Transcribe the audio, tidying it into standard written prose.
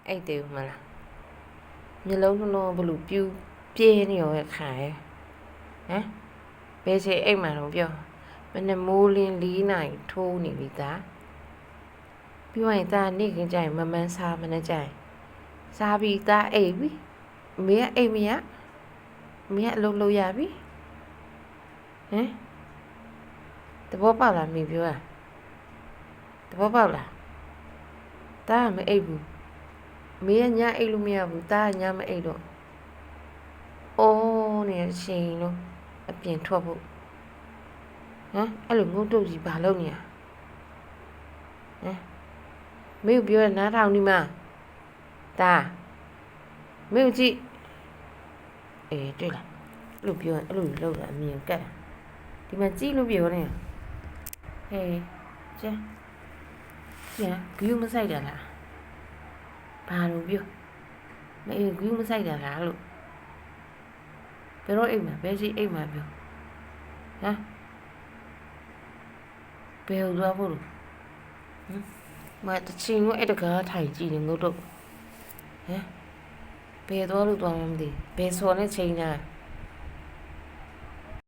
အဲ့တေမလားမျိုးလုံးနှလုံးဘလို့ပြူပြင်းနေရောခါရဲ့ဟမ်ဘယ်ချိန်အိမ်မှာတော့ပြောမနေ့မိုးလင်း4 နာရီထိုးနေပြီသားပြီးတော့သားနေ့ကကြိုင်မမန်းစားမနေ့ကြိုင်စားပြီးသားအိပ်ပြီမေကအိမ်မရမေကအလုပ်လုပ်ရပြီဟမ်တဘောပေါက်လားမေပြောတာတဘောပေါက်လားသားကမအိပ်ဘူးမေကညအိပ်လို့မရဘူးသားကညမအိပ်တော့အိုးနေချိန်လို့အပြင်ထွက်ဖို့ဟမ်အဲ့လိုငုတ်တုတ်ကြီးဘာလုပ်နေရဟမ်မေကိုပြောရနားထောင်ဒီမှာသားမေကိုကြည့်အေးတွေ့လားအဲ့လိုပြောရင်အဲ့လိုလုပ်တာအမြင်ကတ်ဒီမှာကြည့်လို့ပြောနေဟေးကျန်ကျန်ဂူးမဆိုင်တာလားဘာလို့ပြောမအေးဂူးမဆိုင်တာလားလို့ဘယ်တော့အိမ်မှာဘယ်စီအိမ်မှာပြောဟမ်ဘယ်လိုသွားဖို့လို့ဟမ်မတချင်လို့အဲ့တကားထိုင်ကြည့်နေငုတ်တော့ဟမ်ဘယ်သွားလို့သွားမှမသိဘယ်စော်နဲ့ချိန်တာ